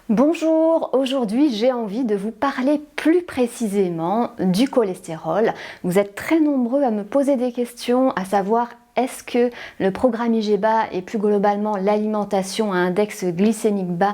Bonjour, aujourd'hui j'ai envie de vous parler plus précisément du cholestérol. Vous êtes très nombreux à me poser des questions, à savoir est-ce que le programme IG bas et plus globalement l'alimentation à index glycémique bas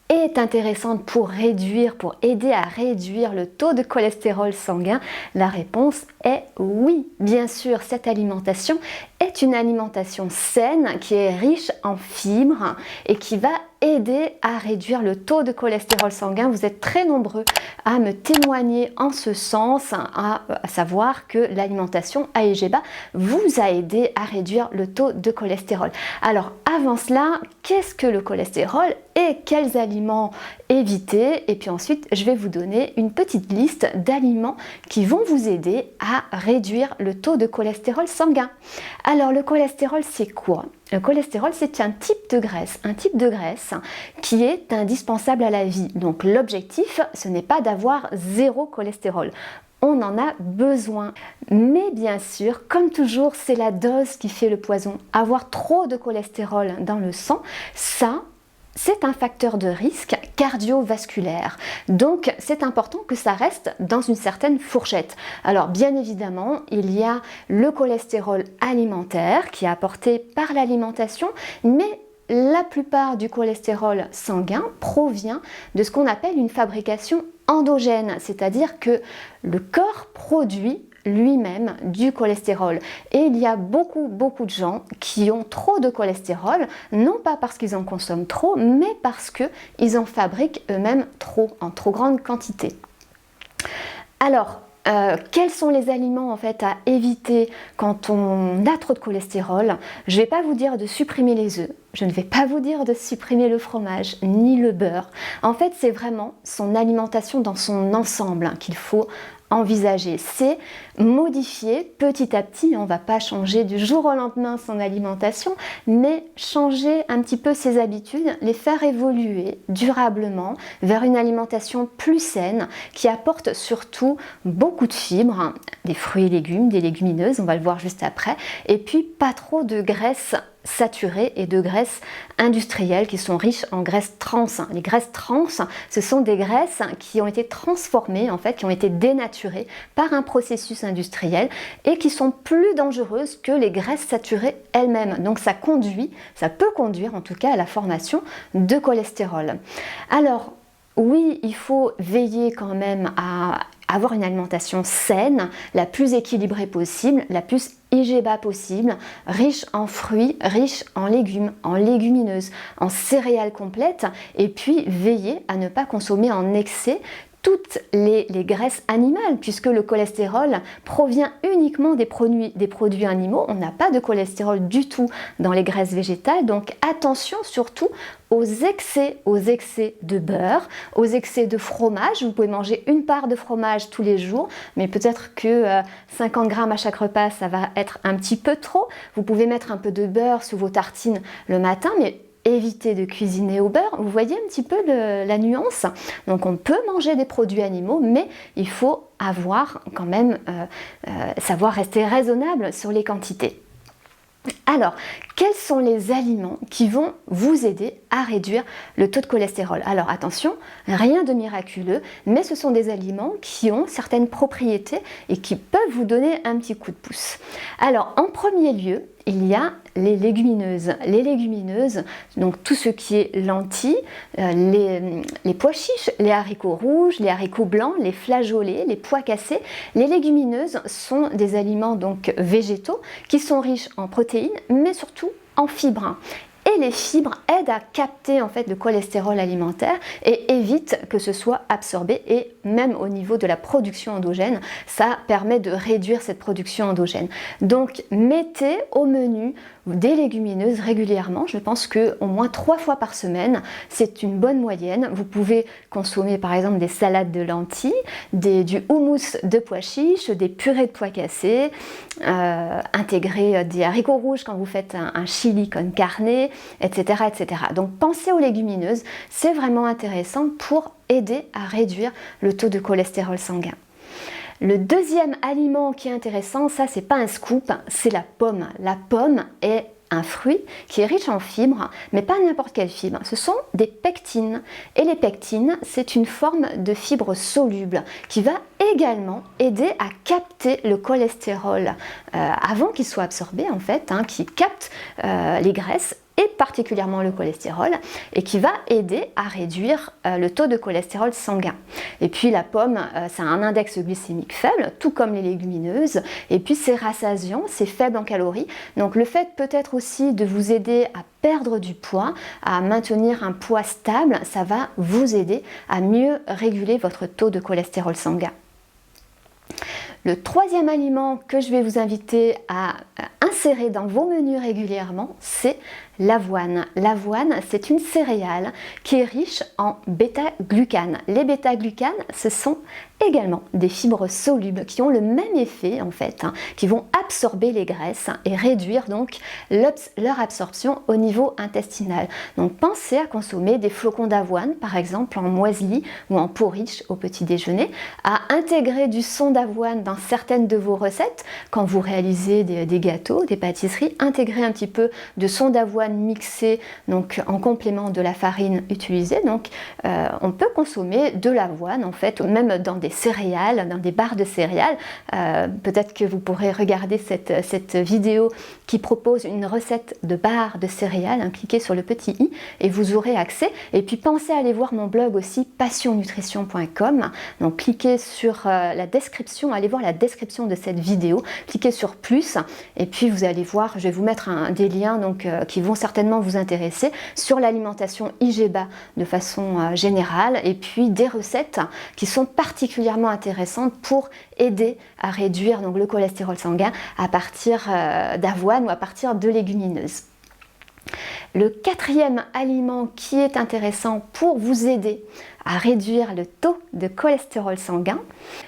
est intéressante pour aider à réduire le taux de cholestérol sanguin? La réponse est oui. Bien sûr, cette alimentation est une alimentation saine qui est riche en fibres et qui va aider à réduire le taux de cholestérol sanguin. Vous êtes très nombreux à me témoigner en ce sens, à savoir que l'alimentation IG bas vous a aidé à réduire le taux de cholestérol. Alors avant cela, qu'est-ce que le cholestérol et quels aliments éviter? Et puis ensuite, je vais vous donner une petite liste d'aliments qui vont vous aider à réduire le taux de cholestérol sanguin. Alors le cholestérol, c'est quoi? Le cholestérol, c'est un type de graisse qui est indispensable à la vie. Donc l'objectif, ce n'est pas d'avoir zéro cholestérol. On en a besoin. Mais bien sûr, comme toujours, c'est la dose qui fait le poison. Avoir trop de cholestérol dans le sang, ça, c'est un facteur de risque cardiovasculaire. Donc, c'est important que ça reste dans une certaine fourchette. Alors, bien évidemment, il y a le cholestérol alimentaire qui est apporté par l'alimentation, mais la plupart du cholestérol sanguin provient de ce qu'on appelle une fabrication endogène, c'est-à-dire que le corps produit lui-même du cholestérol. Et il y a beaucoup de gens qui ont trop de cholestérol, non pas parce qu'ils en consomment trop, mais parce qu'ils en fabriquent eux-mêmes trop, en trop grande quantité. Alors, quels sont les aliments en fait à éviter quand on a trop de cholestérol? Je ne vais pas vous dire de supprimer les œufs, je ne vais pas vous dire de supprimer le fromage ni le beurre. En fait, c'est vraiment son alimentation dans son ensemble qu'il faut envisager. C'est modifier petit à petit. On ne va pas changer du jour au lendemain son alimentation, mais changer un petit peu ses habitudes, les faire évoluer durablement vers une alimentation plus saine qui apporte surtout beaucoup de fibres, des fruits et légumes, des légumineuses, on va le voir juste après, et puis pas trop de graisses saturées et de graisses industrielles qui sont riches en graisses trans. Les graisses trans, ce sont des graisses qui ont été transformées, en fait, qui ont été dénaturées par un processus industriel et qui sont plus dangereuses que les graisses saturées elles-mêmes. Donc ça peut conduire en tout cas à la formation de cholestérol. Alors, oui, il faut veiller quand même à avoir une alimentation saine, la plus équilibrée possible, la plus IG bas possible, riche en fruits, riche en légumes, en légumineuses, en céréales complètes, et puis veiller à ne pas consommer en excès toutes les graisses animales, puisque le cholestérol provient uniquement des produits animaux. On n'a pas de cholestérol du tout dans les graisses végétales, donc attention surtout aux excès de beurre, aux excès de fromage. Vous pouvez manger une part de fromage tous les jours, mais peut-être que 50 grammes à chaque repas, ça va être un petit peu trop. Vous pouvez mettre un peu de beurre sous vos tartines le matin, mais éviter de cuisiner au beurre. Vous voyez un petit peu la nuance. Donc on peut manger des produits animaux, mais il faut quand même savoir rester raisonnable sur les quantités. Alors, quels sont les aliments qui vont vous aider à réduire le taux de cholestérol? Alors attention, rien de miraculeux, mais ce sont des aliments qui ont certaines propriétés et qui peuvent vous donner un petit coup de pouce. Alors en premier lieu, il y a les légumineuses. Les légumineuses, donc tout ce qui est lentilles, les pois chiches, les haricots rouges, les haricots blancs, les flageolets, les pois cassés. Les légumineuses sont des aliments donc végétaux qui sont riches en protéines, mais surtout en fibres. Et les fibres aident à capter en fait le cholestérol alimentaire et évitent que ce soit absorbé, et même au niveau de la production endogène, ça permet de réduire cette production endogène. Donc mettez au menu des légumineuses régulièrement. Je pense que au moins 3 fois par semaine, c'est une bonne moyenne. Vous pouvez consommer par exemple des salades de lentilles, du houmous de pois chiches, des purées de pois cassés, intégrer des haricots rouges quand vous faites un chili con carne, etc., etc. Donc pensez aux légumineuses, c'est vraiment intéressant pour aider à réduire le taux de cholestérol sanguin. Le deuxième aliment qui est intéressant, ça c'est pas un scoop, c'est la pomme. La pomme est un fruit qui est riche en fibres, mais pas n'importe quelle fibre. Ce sont des pectines. Et les pectines, c'est une forme de fibre soluble qui va également aider à capter le cholestérol avant qu'il soit absorbé en fait, qui capte les graisses et particulièrement le cholestérol, et qui va aider à réduire le taux de cholestérol sanguin. Et puis la pomme, ça a un index glycémique faible, tout comme les légumineuses, et puis c'est rassasiant, c'est faible en calories, donc le fait peut-être aussi de vous aider à perdre du poids, à maintenir un poids stable, ça va vous aider à mieux réguler votre taux de cholestérol sanguin. Le troisième aliment que je vais vous inviter à insérer dans vos menus régulièrement, c'est l'avoine. L'avoine, c'est une céréale qui est riche en bêta-glucanes. Les bêta-glucanes, ce sont également des fibres solubles qui ont le même effet en fait, qui vont absorber les graisses et réduire donc leur absorption au niveau intestinal. Donc pensez à consommer des flocons d'avoine, par exemple en muesli ou en porridge au petit déjeuner, à intégrer du son d'avoine dans certaines de vos recettes. Quand vous réalisez des gâteaux, des pâtisseries, intégrez un petit peu de son d'avoine mixé donc en complément de la farine utilisée. Donc on peut consommer de l'avoine en fait, même dans des céréales, dans des barres de céréales. Peut-être que vous pourrez regarder cette vidéo qui propose une recette de barres de céréales, cliquez sur le petit i et vous aurez accès. Et puis pensez à aller voir mon blog aussi passionnutrition.com, donc cliquez sur la description, allez voir la description de cette vidéo, cliquez sur plus et puis vous allez voir, je vais vous mettre des liens donc, qui vont certainement vous intéresser sur l'alimentation IGBA de façon générale, et puis des recettes qui sont particulièrement intéressantes pour aider à réduire donc, le cholestérol sanguin à partir d'avoine ou à partir de légumineuses. Le quatrième aliment qui est intéressant pour vous aider à réduire le taux de cholestérol sanguin,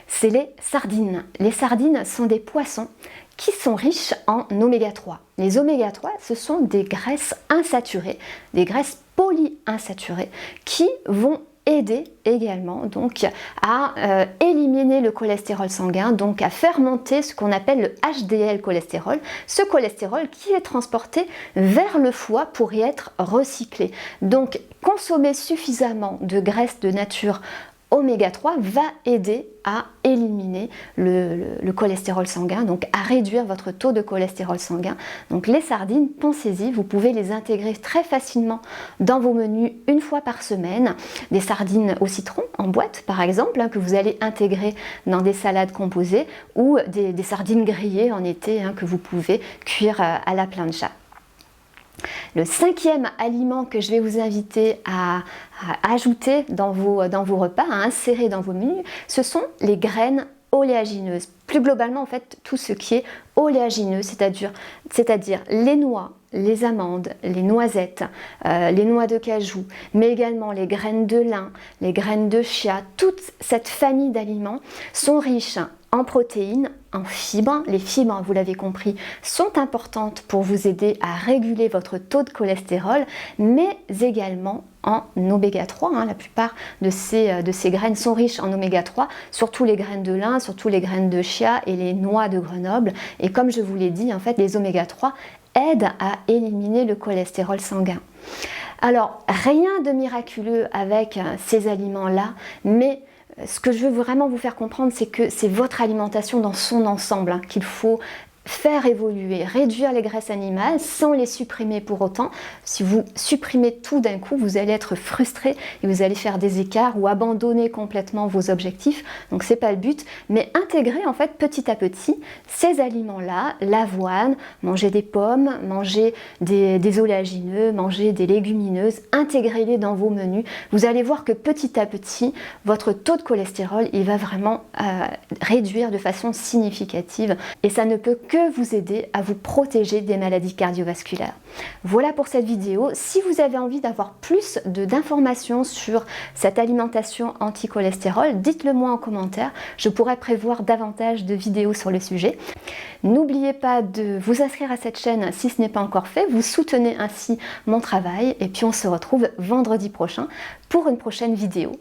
c'est les sardines. Les sardines sont des poissons qui sont riches en oméga 3. Les oméga 3, ce sont des graisses insaturées, des graisses polyinsaturées qui vont aider également donc à éliminer le cholestérol sanguin, donc à faire monter ce qu'on appelle le HDL cholestérol, ce cholestérol qui est transporté vers le foie pour y être recyclé. Donc consommer suffisamment de graisses de nature oméga 3 va aider à éliminer le cholestérol sanguin, donc à réduire votre taux de cholestérol sanguin. Donc les sardines, pensez-y, vous pouvez les intégrer très facilement dans vos menus une fois par semaine. Des sardines au citron en boîte par exemple, que vous allez intégrer dans des salades composées, ou des sardines grillées en été que vous pouvez cuire à la plancha. Le cinquième aliment que je vais vous inviter à ajouter dans vos repas, à insérer dans vos menus, ce sont les graines oléagineuses. Plus globalement, en fait, tout ce qui est oléagineux, c'est-à-dire les noix, les amandes, les noisettes, les noix de cajou, mais également les graines de lin, les graines de chia. Toute cette famille d'aliments sont riches en protéines, en fibres. Les fibres, vous l'avez compris, sont importantes pour vous aider à réguler votre taux de cholestérol, mais également en oméga 3. La plupart de ces graines sont riches en oméga 3, surtout les graines de lin, surtout les graines de chia et les noix de Grenoble. Et comme je vous l'ai dit, en fait, les oméga 3 aident à éliminer le cholestérol sanguin. Alors, rien de miraculeux avec ces aliments-là, mais ce que je veux vraiment vous faire comprendre, c'est que c'est votre alimentation dans son ensemble qu'il faut faire évoluer, réduire les graisses animales sans les supprimer pour autant. Si vous supprimez tout d'un coup, vous allez être frustré et vous allez faire des écarts ou abandonner complètement vos objectifs. Donc c'est pas le but, mais intégrer en fait petit à petit ces aliments-là, l'avoine, manger des pommes, manger des oléagineux, manger des légumineuses, intégrez-les dans vos menus. Vous allez voir que petit à petit, votre taux de cholestérol, il va vraiment réduire de façon significative, et ça ne peut que vous aider à vous protéger des maladies cardiovasculaires. Voilà pour cette vidéo. Si vous avez envie d'avoir plus d'informations sur cette alimentation anti-cholestérol, dites-le moi en commentaire. Je pourrais prévoir davantage de vidéos sur le sujet. N'oubliez pas de vous inscrire à cette chaîne si ce n'est pas encore fait. Vous soutenez ainsi mon travail, et puis on se retrouve vendredi prochain pour une prochaine vidéo.